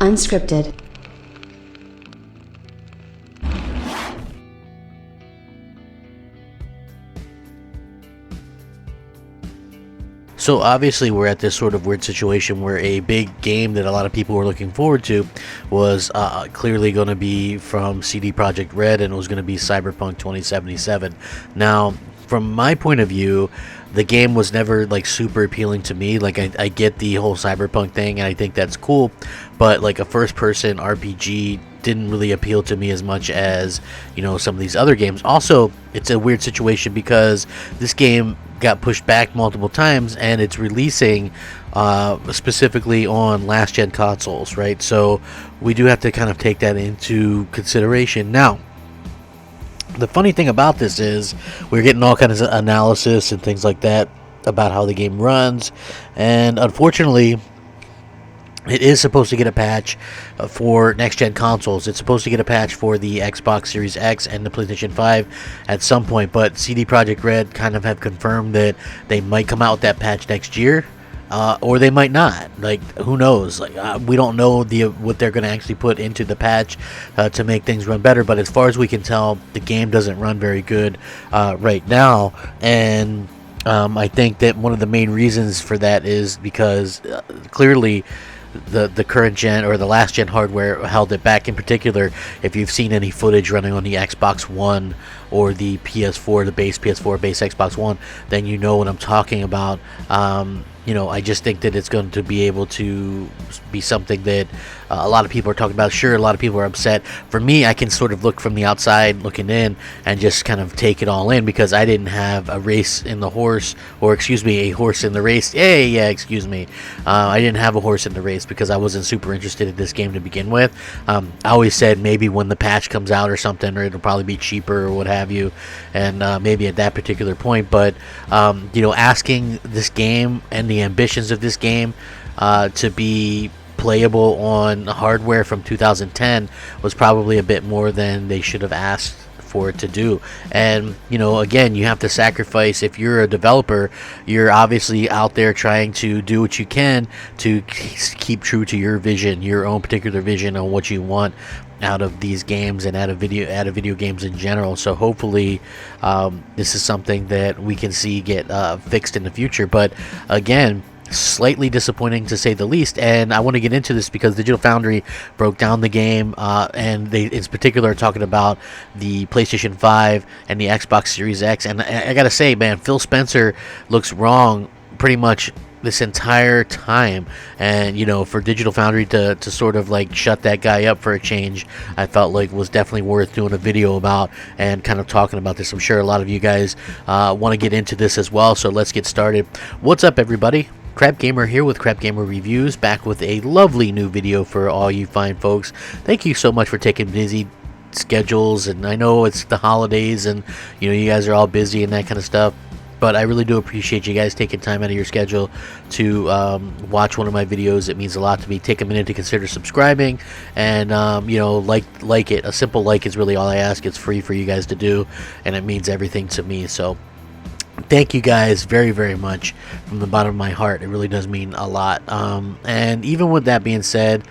Unscripted. So obviously we're at this sort of weird situation where a big game that a lot of people were looking forward to was clearly going to be from CD Projekt Red, and it was going to be Cyberpunk 2077. Now, from my point of view, the game was never like super appealing to me. Like I get the whole Cyberpunk thing, and I think that's cool, but like a first-person RPG didn't really appeal to me as much as, you know, some of these other games. Also, it's a weird situation because this game got pushed back multiple times, and it's releasing specifically on last gen consoles, right? So we do have to kind of take that into consideration. Now, the funny thing about this is we're getting all kinds of analysis and things like that about how the game runs, and unfortunately it is supposed to get a patch for next-gen consoles. It's supposed to get a patch for the Xbox Series X and the PlayStation 5 at some point, but CD Projekt Red kind of have confirmed that they might come out with that patch next year, or they might not. Like, who knows? Like, we don't know what they're going to actually put into the patch to make things run better, but as far as we can tell, the game doesn't run very good right now, and I think that one of the main reasons for that is because clearly the current gen or the last gen hardware held it back. In particular, if you've seen any footage running on the Xbox One or the PS4, the base PS4, base Xbox One, then you know what I'm talking about. You know, I just think that it's going to be able to be something that a lot of people are talking about. Sure, a lot of people are upset. For me, I can sort of look from the outside looking in and just kind of take it all in, because I didn't have a race in the horse, or excuse me, a horse in the race. I didn't have a horse in the race because I wasn't super interested in this game to begin with. I always said maybe when the patch comes out or something, or it'll probably be cheaper or what have you, and maybe at that particular point. But you know, asking this game and the ambitions of this game to be playable on hardware from 2010 was probably a bit more than they should have asked for it to do. And you know, again, you have to sacrifice. If you're a developer, you're obviously out there trying to do what you can to keep true to your vision, your own particular vision on what you want out of these games and out of video games in general. So hopefully this is something that we can see get fixed in the future. But again, slightly disappointing to say the least, and I want to get into this because Digital Foundry broke down the game, and they in particular are talking about the PlayStation 5 and the Xbox Series X, and I gotta say, man, Phil Spencer looks wrong pretty much this entire time. And you know, for Digital Foundry to sort of like shut that guy up for a change, I felt like was definitely worth doing a video about and kind of talking about this. I'm sure a lot of you guys want to get into this as well, so let's get started. What's up, everybody? Crapgamer here with Crapgamer Reviews, back with a lovely new video for all you fine folks. Thank you so much for taking busy schedules, and I know it's the holidays and you know, you guys are all busy and that kind of stuff, but I really do appreciate you guys taking time out of your schedule to watch one of my videos. It means a lot to me. Take a minute to consider subscribing, and you know, like it. A simple like is really all I ask. It's free for you guys to do, and it means everything to me. So thank you guys very, very much from the bottom of my heart. It really does mean a lot. And even with that being said,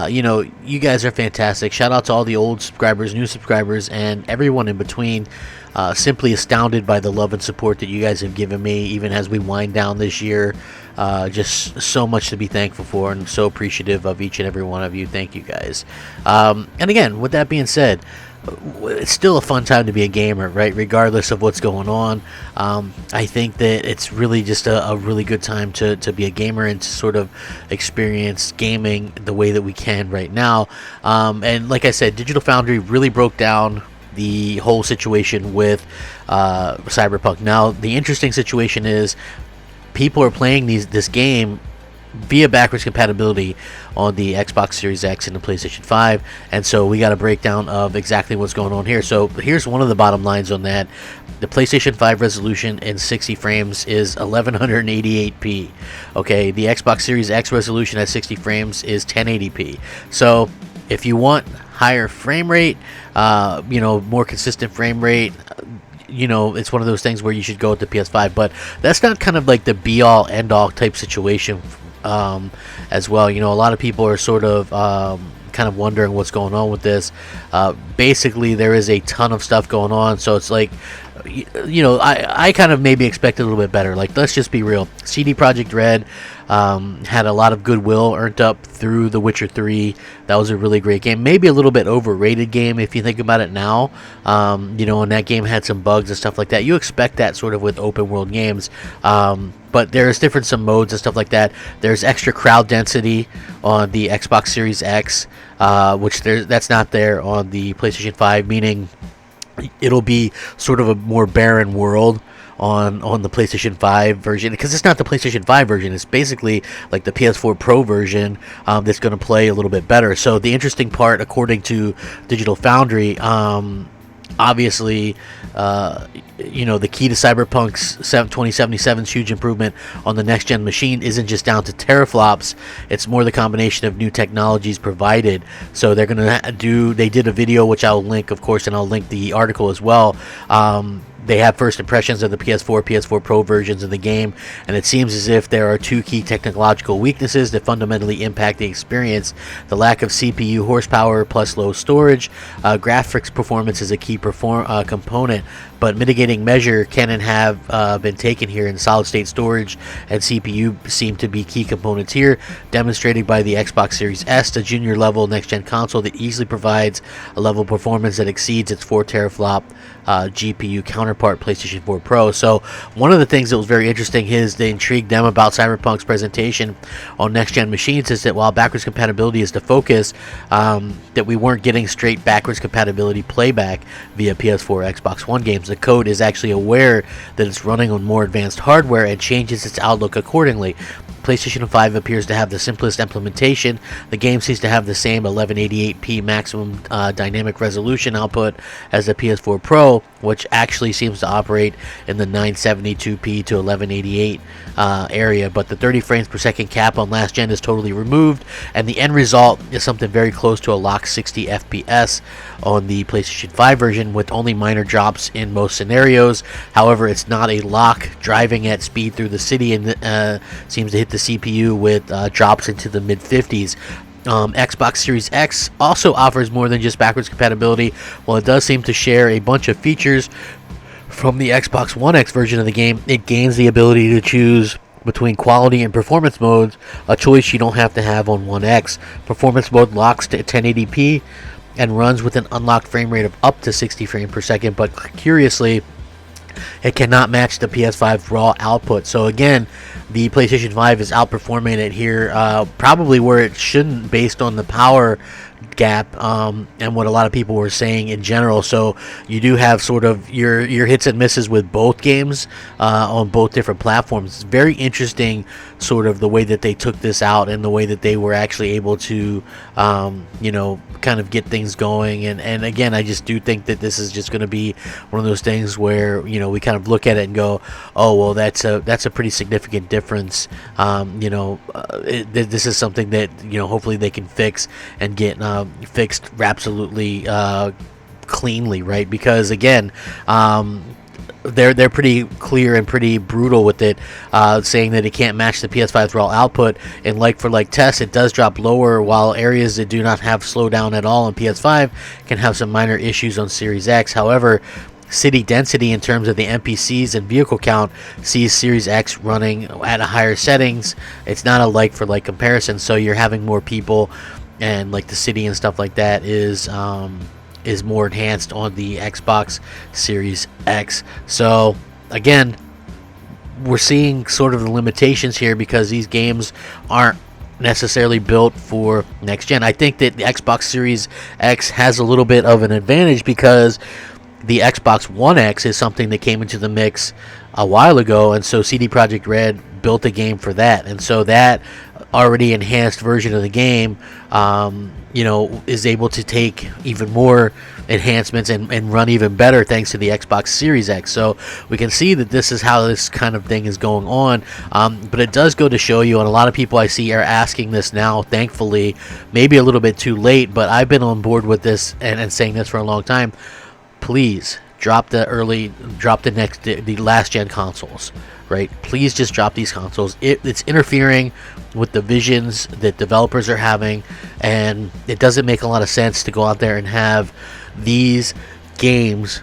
you know, you guys are fantastic. Shout out to all the old subscribers, new subscribers, and everyone in between. Simply astounded by the love and support that you guys have given me, even as we wind down this year. Just so much to be thankful for, and so appreciative of each and every one of you. Thank you guys. And again, with that being said, it's still a fun time to be a gamer, right? Regardless of what's going on. I think that it's really just a really good time to be a gamer and to sort of experience gaming the way that we can right now. And like I said, Digital Foundry really broke down the whole situation with Cyberpunk. Now, the interesting situation is people are playing this game via backwards compatibility on the Xbox Series X and the PlayStation 5, and so we got a breakdown of exactly what's going on here. So here's one of the bottom lines on that. The PlayStation 5 resolution in 60 frames is 1188p. Okay, the Xbox Series X resolution at 60 frames is 1080p. So if you want higher frame rate, you know, more consistent frame rate, you know, it's one of those things where you should go with the PS5, but that's not kind of like the be-all, end-all type situation as well. You know, a lot of people are sort of kind of wondering what's going on with this. Basically, there is a ton of stuff going on, so it's like, you know, I kind of maybe expected a little bit better. Like, let's just be real. CD Projekt Red had a lot of goodwill earned up through The Witcher 3. That was a really great game. Maybe a little bit overrated game if you think about it now. You know, and that game had some bugs and stuff like that. You expect that sort of with open world games. But there's some modes and stuff like that. There's extra crowd density on the Xbox Series X, which that's not there on the PlayStation 5, meaning it'll be sort of a more barren world on the PlayStation 5 version, because it's not the PlayStation 5 version. It's basically like the PS4 Pro version that's going to play a little bit better. So the interesting part, according to Digital Foundry, obviously, you know, the key to Cyberpunk's 2077's huge improvement on the next-gen machine isn't just down to teraflops. It's more the combination of new technologies provided. So they're going to they did a video, which I'll link, of course, and I'll link the article as well. They have first impressions of the PS4 Pro versions of the game, and it seems as if there are two key technological weaknesses that fundamentally impact the experience: the lack of CPU horsepower plus low storage. Graphics performance is a key component, but mitigating measure can and have been taken here, in solid-state storage and CPU seem to be key components here, demonstrated by the Xbox Series S, the junior-level next-gen console that easily provides a level of performance that exceeds its 4 teraflop GPU counterpart, PlayStation 4 Pro. So one of the things that was very interesting is they intrigued them about Cyberpunk's presentation on next-gen machines is that while backwards compatibility is the focus, that we weren't getting straight backwards compatibility playback via PS4 Xbox One games. The code is actually aware that it's running on more advanced hardware and changes its outlook accordingly. PlayStation 5 appears to have the simplest implementation. The game seems to have the same 1188p maximum dynamic resolution output as the PS4 Pro, which actually seems to operate in the 972p to 1188 area, but the 30 frames per second cap on last gen is totally removed, and the end result is something very close to a locked 60 FPS on the PlayStation 5 version, with only minor drops in most scenarios. However, it's not a lock driving at speed through the city, and seems to hit the CPU with drops into the mid-50s. Xbox Series X also offers more than just backwards compatibility. While it does seem to share a bunch of features from the Xbox One X version of the game, it gains the ability to choose between quality and performance modes, a choice you don't have to have on One X. Performance mode locks to 1080p and runs with an unlocked frame rate of up to 60 frames per second, but curiously, it cannot match the PS5's raw output. So again, the PlayStation 5 is outperforming it here, probably where it shouldn't, based on the power gap and what a lot of people were saying in general. So you do have sort of your hits and misses with both games on both different platforms. It's very interesting, sort of the way that they took this out and the way that they were actually able to you know, kind of get things going. And again, I just do think that this is just going to be one of those things where, you know, we kind of look at it and go, oh well, that's a pretty significant difference. You know, this is something that, you know, hopefully they can fix and get fixed absolutely cleanly, right? Because again, they're pretty clear and pretty brutal with it, saying that it can't match the PS5's raw output. In like-for-like tests, it does drop lower, while areas that do not have slowdown at all on PS5 can have some minor issues on Series X. However, city density in terms of the NPCs and vehicle count sees Series X running at a higher settings. It's not a like-for-like comparison, so you're having more people, and like the city and stuff like that is more enhanced on the Xbox Series X. So again, we're seeing sort of the limitations here because these games aren't necessarily built for next gen. I think that the Xbox Series X has a little bit of an advantage because the Xbox One X is something that came into the mix a while ago, and so CD Projekt Red built a game for that, and so that already enhanced version of the game, you know, is able to take even more enhancements and run even better thanks to the Xbox Series X. So we can see that this is how this kind of thing is going on, but it does go to show you, and a lot of people I see are asking this now, thankfully, maybe a little bit too late, but I've been on board with this and saying this for a long time. Please drop the last gen consoles, right? Please just drop these consoles. It's interfering with the visions that developers are having, and it doesn't make a lot of sense to go out there and have these games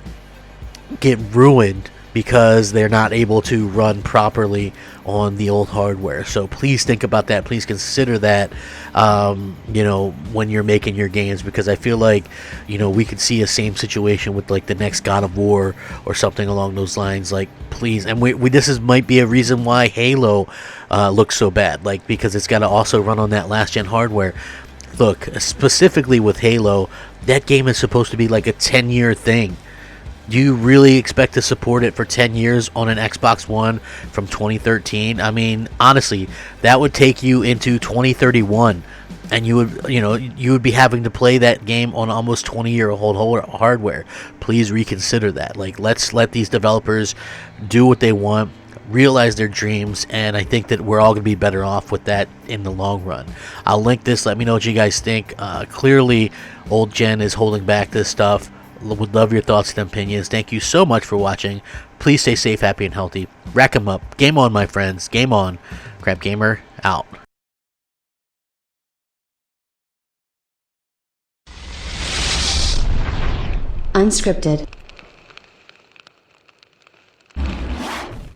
get ruined because they're not able to run properly on the old hardware. So please think about that. Please consider that, when you're making your games, because I feel like, we could see a same situation with like the next God of War or something along those lines. Like, please, and might be a reason why Halo looks so bad, like, because it's got to also run on that last gen hardware. Look, specifically with Halo, that game is supposed to be like a 10-year thing. Do you really expect to support it for 10 years on an Xbox One from 2013? I mean, honestly, that would take you into 2031, and you would be having to play that game on almost 20-year-old hardware. Please reconsider that. Like, let's let these developers do what they want, realize their dreams, and I think that we're all going to be better off with that in the long run. I'll link this. Let me know what you guys think. Clearly, old gen is holding back this stuff. Would love your thoughts and opinions. Thank you so much for watching. Please stay safe, happy, and healthy. Rack 'em up. Game on, my friends. Game on. Crapgamer out. Unscripted.